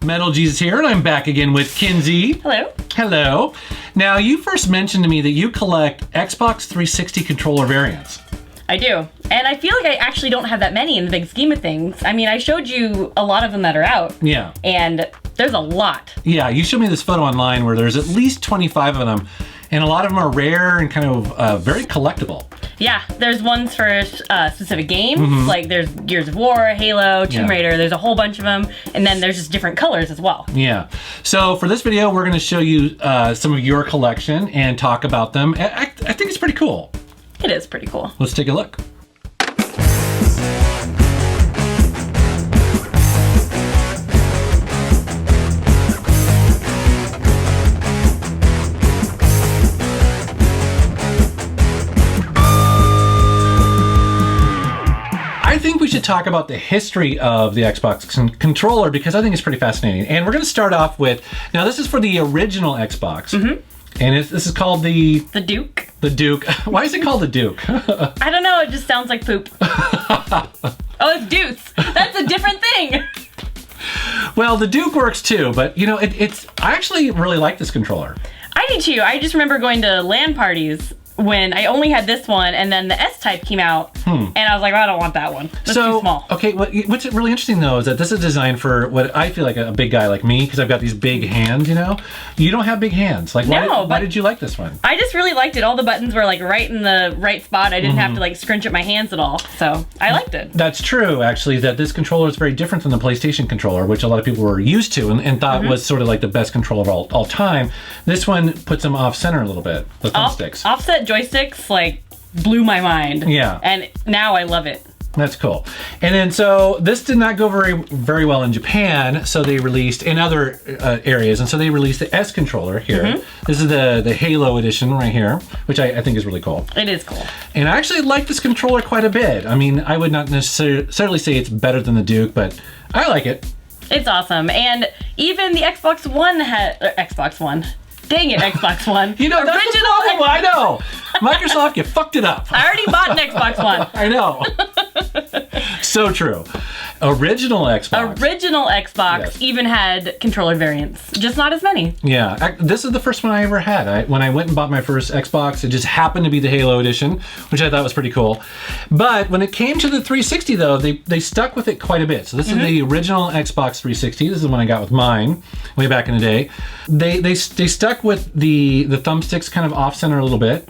Metal Jesus here, and I'm back again with Kinsey. Hello. Hello. Now, you first mentioned to me that you collect Xbox 360 controller variants. I do. And I feel like I actually don't have that many in the big scheme of things. I mean, I showed you a lot of them that are out. Yeah. And there's a lot. Yeah, you showed me this photo online where there's at least 25 of them, and a lot of them are rare and kind of very collectible. Yeah, there's ones for specific games, like there's Gears of War, Halo, Tomb Raider, there's a whole bunch of them, and then there's just different colors as well. Yeah, so for this video, we're going to show you some of your collection and talk about them. I think it's pretty cool. It is pretty cool. Let's take a look. I think we should talk about the history of the Xbox controller because I think it's pretty fascinating. And we're going to start off with, now this is for the original Xbox. And this is called the Duke. The Duke. Why is it called the Duke? I don't know, it just sounds like poop. Oh, it's Deuce. That's a different thing. Well, the Duke works too, but you know, I actually really like this controller. I do too. I just remember going to LAN parties when I only had this one, and then the S-Type came out, and I was like, well, I don't want that one. It's too small. Okay, what's really interesting though is that this is designed for what I feel like a big guy like me, because I've got these big hands, you know? You don't have big hands. Like, why did you like this one? I just really liked it. All the buttons were like right in the right spot. I didn't have to like scrunch up my hands at all, so I liked it. That's true, actually, that this controller is very different than the PlayStation controller, which a lot of people were used to and thought was sort of like the best controller of all time. This one puts them off-center a little bit, the thumbsticks. Offset joysticks, like, blew my mind. Yeah. And now I love it. That's cool. And then so this did not go very well in Japan, so they released in other areas, and so they released the S controller here. This is the Halo edition right here, which I think is really cool. It is cool. And I actually like this controller quite a bit. I mean, I would not necessarily say it's better than the Duke, but I like it. It's awesome. And even the Xbox One Xbox One. Dang it, Xbox One. You know, that's the problem. I know. Microsoft, you fucked it up. I already bought an Xbox One. I know. So true. Original Xbox even had controller variants, just not as many. Yeah, this is the first one I ever had. When I went and bought my first Xbox, it just happened to be the Halo edition, which I thought was pretty cool. But when it came to the 360 though, they stuck with it quite a bit. So this is the original Xbox 360. This is the one I got with mine way back in the day. They stuck with the thumbsticks kind of off center a little bit.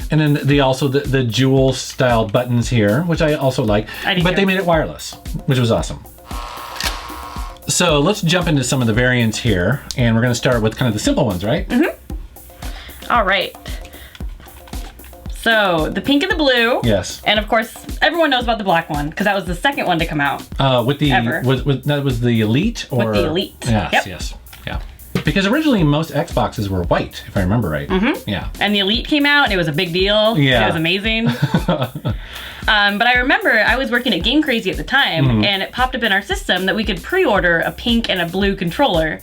And then they also the jewel style buttons here, which I also like. But they made it wireless, which was awesome. So let's jump into some of the variants here, and we're going to start with kind of the simple ones, right? All right. So the pink and the blue. Yes. And of course, everyone knows about the black one because that was the second one to come out. That was the Elite, or with the Elite. Yes, yes, yeah. Because originally most Xboxes were white, if I remember right. Yeah. And the Elite came out, and it was a big deal. Yeah. It was amazing. But I remember I was working at Game Crazy at the time, and it popped up in our system that we could pre-order a pink and a blue controller.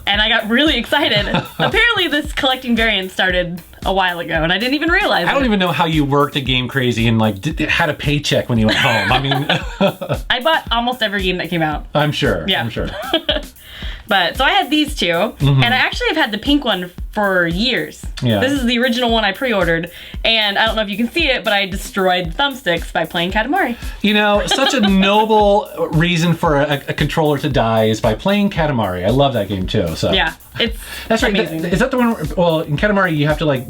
And I got really excited. Apparently this collecting variant started a while ago, and I didn't even realize it. I don't even know how you worked at Game Crazy and like had a paycheck when you went home. I mean... I bought almost every game that came out. I'm sure. Yeah. I'm sure. But, so I had these two, and I actually have had the pink one for years. Yeah. This is the original one I pre-ordered, and I don't know if you can see it, but I destroyed thumbsticks by playing Katamari. You know, such a noble reason for a controller to die is by playing Katamari. I love that game too. So yeah, that's amazing. Is that the one? Well, in Katamari you have to like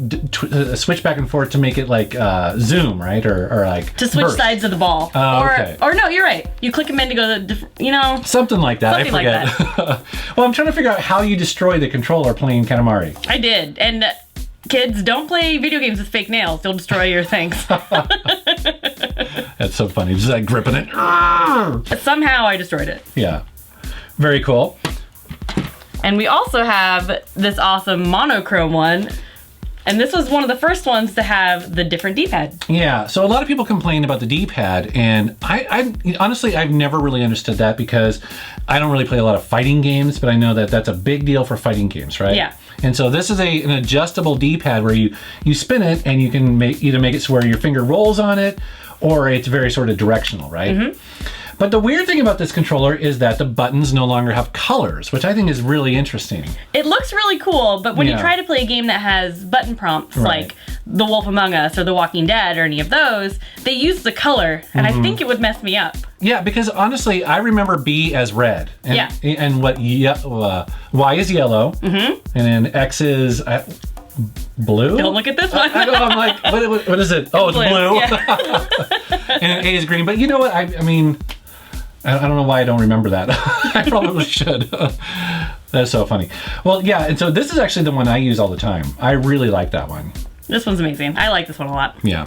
switch back and forth to make it like zoom, right? Or like to switch sides of the ball. Okay. Or no, you're right. You click them in to go to the, you know, something like that. Something I forget. Like that. Well, I'm trying to figure out how you destroy the controller playing Katamari. I did, and kids, don't play video games with fake nails. They'll destroy your things. That's so funny. Just like gripping it. Somehow I destroyed it. Yeah. Very cool. And we also have this awesome monochrome one. And this was one of the first ones to have the different D-pad. Yeah, so a lot of people complain about the D-pad, and I honestly, I've never really understood that because I don't really play a lot of fighting games, but I know that that's a big deal for fighting games, right? Yeah. And so this is an adjustable D-pad where you spin it and you can either make it so where your finger rolls on it or it's very sort of directional, right? But the weird thing about this controller is that the buttons no longer have colors, which I think is really interesting. It looks really cool, but when you try to play a game that has button prompts like The Wolf Among Us or The Walking Dead or any of those, they use the color, and I think it would mess me up. Yeah, because honestly, I remember B as red. And, and what Y is yellow, and then X is blue? Don't look at this one. I'm like, what is it? Oh, it's blue. Yeah. And A is green. But you know what? I mean, I don't know why I don't remember that. I probably should. That's so funny. Well, yeah, and so this is actually the one I use all the time. I really like that one. This one's amazing. I like this one a lot. Yeah.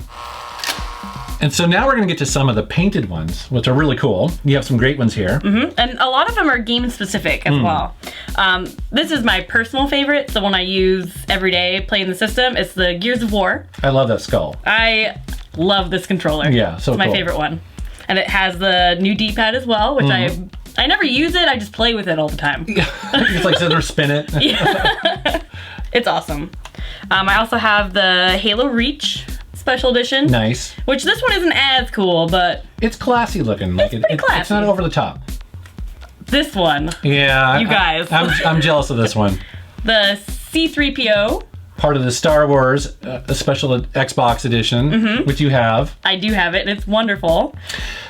And so now we're going to get to some of the painted ones, which are really cool. You have some great ones here. And a lot of them are game specific as well. This is my personal favorite, the one I use every day playing the system. It's the Gears of War. I love that skull. I love this controller. Yeah, so it's my favorite one. And it has the new D-pad as well, which I never use it, I just play with it all the time. It's like sit there, spin it. Yeah. It's awesome. I also have the Halo Reach Special Edition. Nice. Which this one isn't as cool, but it's classy looking. Like it's pretty classy. It's not over the top. This one. Yeah. You guys. I'm jealous of this one. The C-3PO. Part of the Star Wars special Xbox edition, which you have. I do have it, and it's wonderful.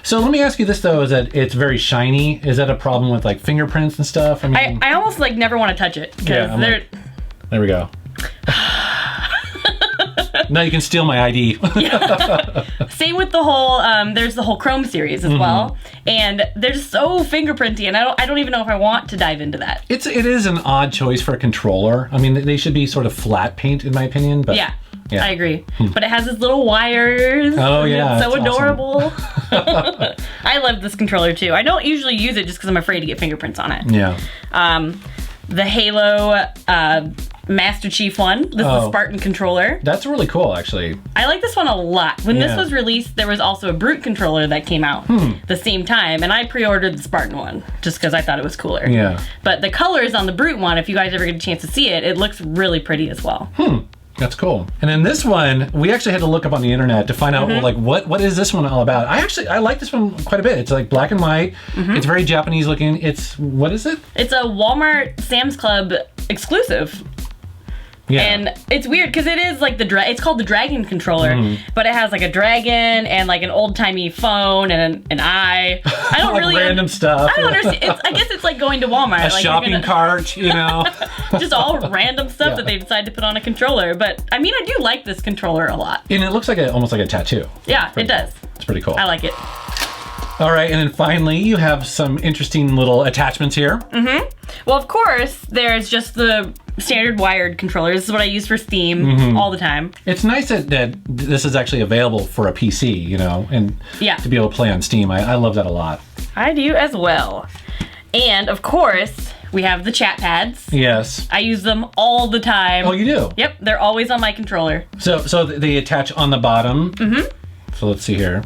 So let me ask you this though: is that it's very shiny? Is that a problem with like fingerprints and stuff? I mean, I almost like never want to touch it because they're. There we go. Now you can steal my ID. Same with the whole, there's the whole Chrome series as well. And they're just so fingerprinty, and I don't even know if I want to dive into that. It is an odd choice for a controller. I mean, they should be sort of flat paint in my opinion, but. Yeah. I agree. But it has its little wires. Oh yeah. It's so adorable. Awesome. I love this controller too. I don't usually use it just because I'm afraid to get fingerprints on it. Yeah. The Halo Master Chief one. This is the Spartan controller. That's really cool, actually. I like this one a lot. When this was released, there was also a Brute controller that came out the same time, and I pre-ordered the Spartan one just because I thought it was cooler. Yeah. But the colors on the Brute one, if you guys ever get a chance to see it, it looks really pretty as well. That's cool. And then this one, we actually had to look up on the internet to find out like what is this one all about. I like this one quite a bit. It's like black and white. It's very Japanese looking. It's, what is it? It's a Walmart Sam's Club exclusive. Yeah. And it's weird because it is like it's called the Dragon controller, but it has like a dragon and like an old-timey phone and an eye. I don't like really random stuff. I don't understand. I guess it's like going to Walmart. A shopping cart, you know. Just all random stuff that they decide to put on a controller. But I mean, I do like this controller a lot. And it looks like almost like a tattoo. Yeah, it does. It's pretty cool. I like it. All right, and then finally, you have some interesting little attachments here. Well, of course, there's just the standard wired controller. This is what I use for Steam all the time. It's nice that this is actually available for a PC, you know, and to be able to play on Steam. I love that a lot. I do as well. And, of course, we have the chat pads. Yes. I use them all the time. Oh, you do? Yep, they're always on my controller. So they attach on the bottom. So let's see here.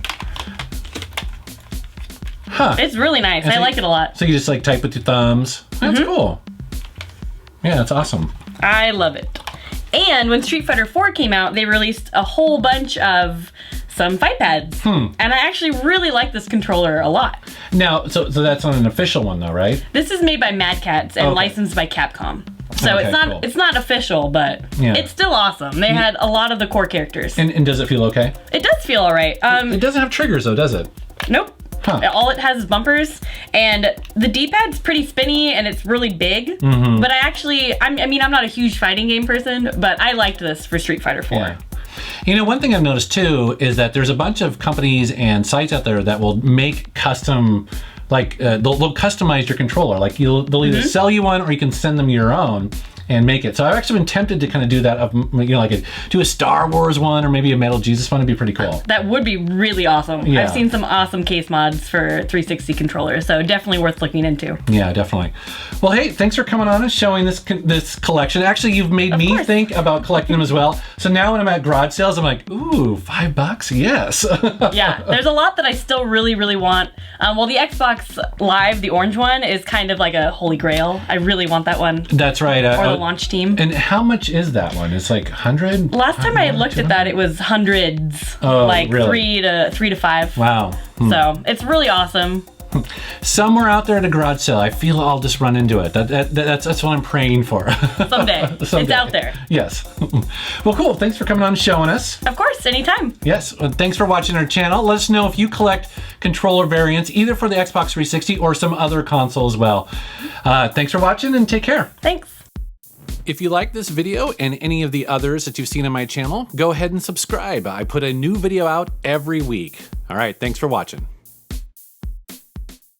It's really nice. I like it a lot. So you just like type with your thumbs. That's cool. Yeah, that's awesome. I love it. And when Street Fighter 4 came out, they released a whole bunch of some fight pads. And I actually really like this controller a lot. Now, so that's on an official one though, right? This is made by Mad Catz and licensed by Capcom. So it's not official, but it's still awesome. They had a lot of the core characters. And does it feel okay? It does feel all right. It doesn't have triggers though, does it? Nope. All it has is bumpers, and the D-pad's pretty spinny and it's really big. But I'm not a huge fighting game person, but I liked this for Street Fighter 4. Yeah. You know, one thing I've noticed too is that there's a bunch of companies and sites out there that will make custom, like they'll customize your controller. Like they'll either sell you one or you can send them your own and make it. So I've actually been tempted to kind of do that, do a Star Wars one or maybe a Metal Jesus one. Would be pretty cool. That would be really awesome. Yeah. I've seen some awesome case mods for 360 controllers, so definitely worth looking into. Yeah, definitely. Well, hey, thanks for coming on and showing this collection. Actually, you've made me think about collecting them as well. So now when I'm at garage sales, I'm like, ooh, $5? Yes. Yeah, there's a lot that I still really, really want. Well, the Xbox Live, the orange one, is kind of like a holy grail. I really want that one. That's right. Or the launch team. And how much is that one? It's like 100? Last time I looked at that, it was hundreds. Oh, like really? three to five. Wow. So it's really awesome. Somewhere out there at a garage sale, I feel I'll just run into it. That's what I'm praying for. Someday. It's out there. Yes. Well, cool. Thanks for coming on and showing us. Of course, anytime. Yes. Thanks for watching our channel. Let us know if you collect controller variants, either for the Xbox 360 or some other console as well. Thanks for watching and take care. Thanks. If you like this video and any of the others that you've seen on my channel, go ahead and subscribe. I put a new video out every week. All right. Thanks for watching.